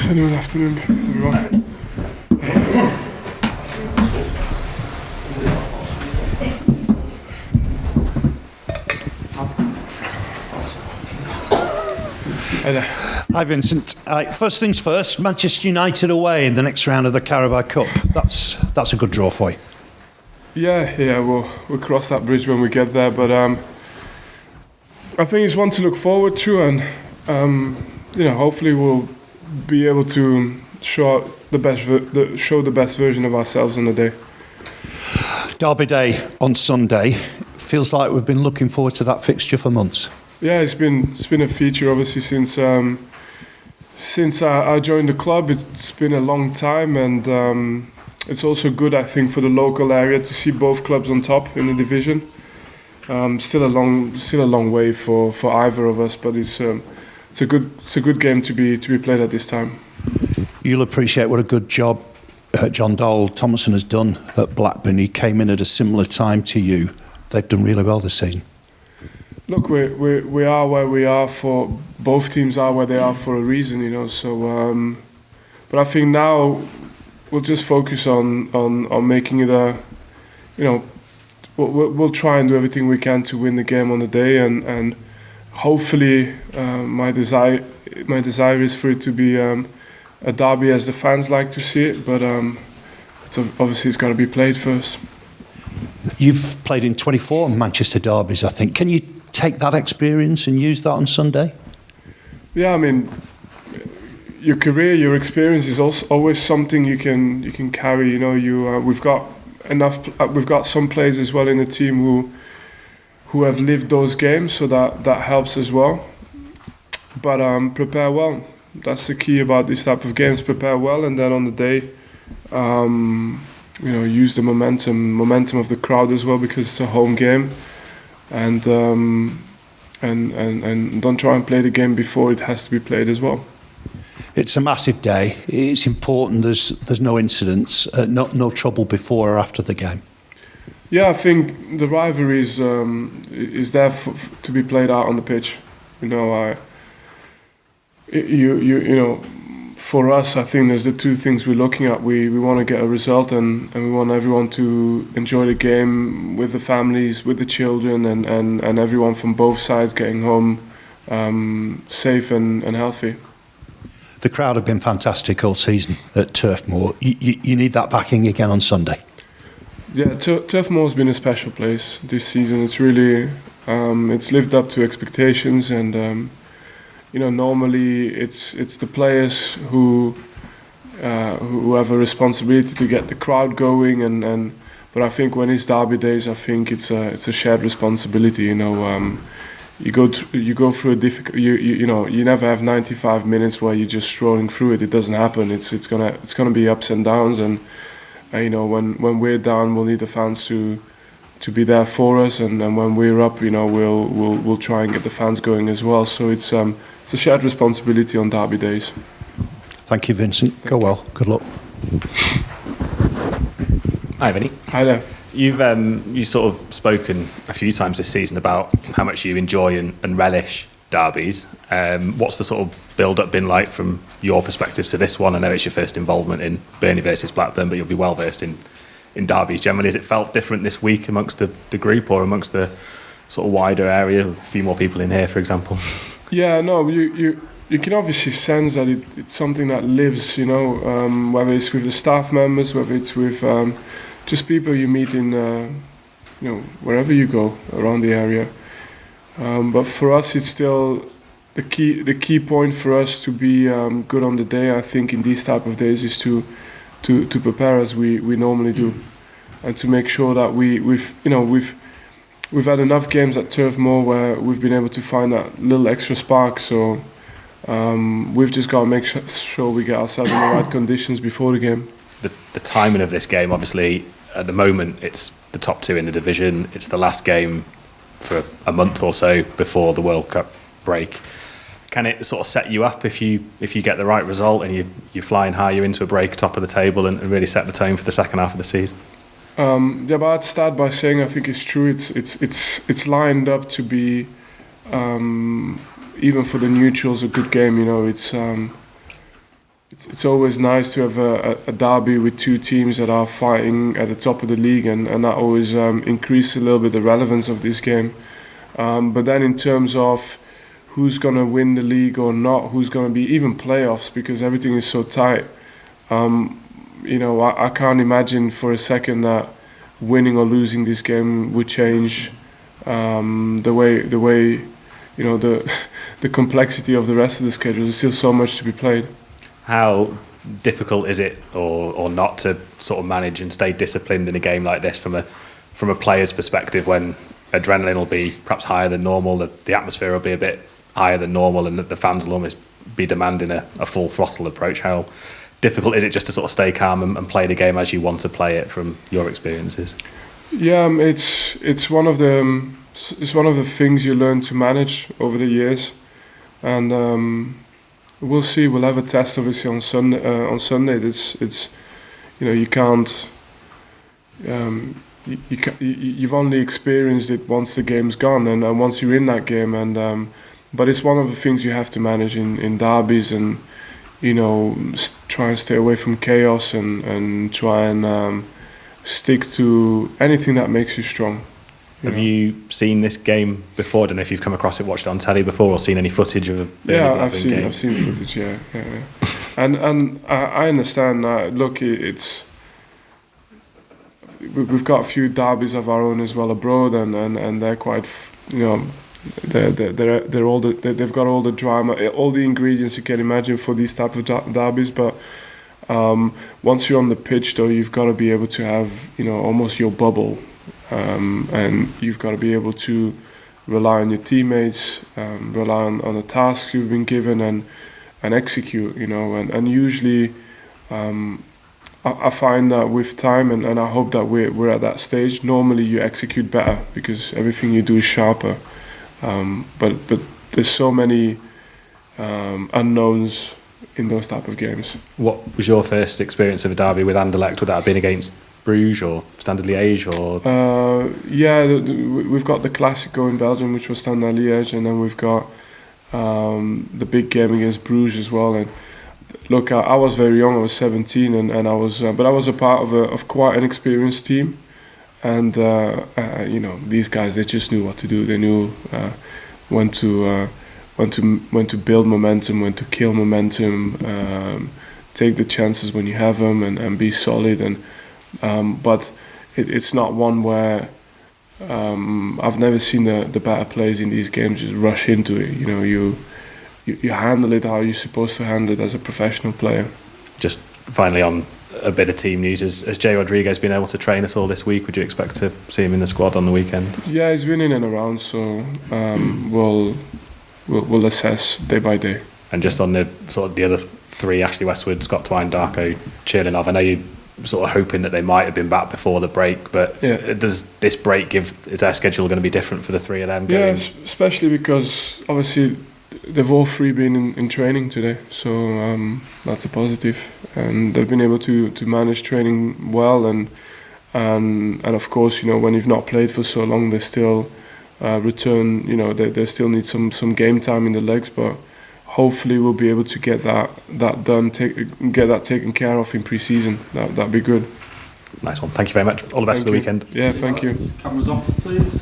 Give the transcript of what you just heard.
Afternoon, everyone. Hi there. Hi Vincent. First things first, Manchester United away in the next round of the Carabao Cup. That's a good draw for you. Yeah, we'll cross that bridge when we get there, but I think it's one to look forward to, and hopefully we'll be able to show the best version of ourselves on the day. Derby Day on Sunday. Feels like we've been looking forward to that fixture for months. Yeah, it's been a feature obviously since I joined the club. It's been a long time, and it's also good, I think, for the local area to see both clubs on top in the division. Still a long way for either of us, but it's a good game to be played at this time. You'll appreciate what a good job John Dole Thomason has done at Blackburn. He came in at a similar time to you. They've done really well this season. Look, we are where we are for both teams are where they are for a reason, So, but I think now we'll just focus on making it we'll try and do everything we can to win the game on the day, and hopefully my desire is for it to be a derby as the fans like to see it, but it's got to be played first. You've played in 24 Manchester derbies, I think. Can you take that experience and use that on Sunday? Yeah, I mean, your career, your experience is also always something you can carry. We've got some players as well in the team who have lived those games, so that helps as well. But prepare well. That's the key about this type of games. Prepare well, and then on the day, use the momentum of the crowd as well, because it's a home game, and don't try and play the game before it has to be played as well. It's a massive day. It's important. There's no incidents, no trouble before or after the game. Yeah, I think the rivalry is there to be played out on the pitch. For us, I think there's the two things we're looking at. We want to get a result, and we want everyone to enjoy the game with the families, with the children, and everyone from both sides getting home safe and healthy. The crowd have been fantastic all season at Turf Moor. You need that backing again on Sunday. Yeah, Turf Moor has been a special place this season. It's really it's lived up to expectations, and normally it's the players who have a responsibility to get the crowd going, but I think when it's derby days, I think it's a shared responsibility. You go through a difficult. You never have 95 minutes where you're just strolling through it. It doesn't happen. It's gonna be ups and downs, and when we're down, we'll need the fans to be there for us, and when we're up, we'll try and get the fans going as well. So it's a shared responsibility on derby days. Thank you, Vincent. Go well. Good luck. Hi, Vinny. Hi there. You've sort of spoken a few times this season about how much you enjoy and relish derbies. What's the sort of build-up been like from your perspective to this one? I know it's your first involvement in Burnley versus Blackburn, but you'll be well versed in derbies generally. Has it felt different this week amongst the group or amongst the sort of wider area? A few more people in here, for example. Yeah, no, you can obviously sense that it's something that lives, whether it's with the staff members, whether it's with just people you meet in, wherever you go around the area. But for us, it's still the key point for us to be good on the day. I think in these type of days is to prepare as we normally do, and to make sure that we've had enough games at Turf Moor where we've been able to find that little extra spark. So we've just got to make sure we get ourselves in the right conditions before the game. The timing of this game, obviously, at the moment, it's the top two in the division. It's the last game for a month or so before the World Cup break. Can it sort of set you up if you get the right result and you're flying higher into a break, top of the table, and really set the tone for the second half of the season? But I'd start by saying I think it's true. It's lined up to be even for the neutrals a good game. it's always nice to have a derby with two teams that are fighting at the top of the league, and that always increases a little bit the relevance of this game. But then in terms of who's going to win the league or not, who's going to be even playoffs, because everything is so tight, I can't imagine for a second that winning or losing this game would change the way the complexity of the rest of the schedule. There's still so much to be played. How difficult is it, or not, to sort of manage and stay disciplined in a game like this from a player's perspective, when adrenaline will be perhaps higher than normal, the atmosphere will be a bit higher than normal, and the fans will almost be demanding a full throttle approach? How difficult is it just to sort of stay calm and play the game as you want to play it from your experiences? Yeah, it's one of the things you learn to manage over the years, and we'll see. We'll have a test obviously on Sunday. It's you can't. You've only experienced it once the game's gone, and once you're in that game, and but it's one of the things you have to manage in derbies, and try and stay away from chaos, and try and stick to anything that makes you strong. Have you seen this game before? I don't know if you've come across it, watched it on telly before, or seen any footage of a Burnley Blackburn game. I've seen footage. Yeah. And I understand. Look, we've got a few derbies of our own as well abroad, and they're quite, they've got all the drama, all the ingredients you can imagine for these type of derbies. But once you're on the pitch, though, you've got to be able to have almost your bubble. And you've got to be able to rely on your teammates, rely on the tasks you've been given, and execute. And usually, I find that with time, and I hope that we're at that stage. Normally, you execute better because everything you do is sharper. But there's so many unknowns in those type of games. What was your first experience of a derby with Anderlecht? Would that have been against Bruges or Standard Liège, or? We've got the Classico in Belgium, which was Standard Liège, and then we've got the big game against Bruges as well. And look, I was very young. I was 17, and I was a part of quite an experienced team. And these guys, they just knew what to do. They knew when to build momentum, when to kill momentum, take the chances when you have them, and be solid. But it's not one where I've never seen the better players in these games just rush into it. You handle it how you're supposed to handle it as a professional player. Just finally, on a bit of team news, has Jay Rodriguez been able to train us all this week? Would you expect to see him in the squad on the weekend? Yeah, he's been in and around, so we'll assess day by day. And just on the sort of the other three, Ashley Westwood, Scott Twine, Darko Chirlinov, I know you sort of hoping that they might have been back before the break, but does this break is their schedule going to be different for the three of them? Yeah, especially because obviously they've all three been in training today, so that's a positive, and they've been able to manage training well, and of course, when you've not played for so long, they still return. They still need some game time in the legs, but hopefully we'll be able to get that done, get that taken care of in pre-season. That'd be good. Nice one. Thank you very much. All the best for the weekend. Yeah, thank you. Cameras off, please.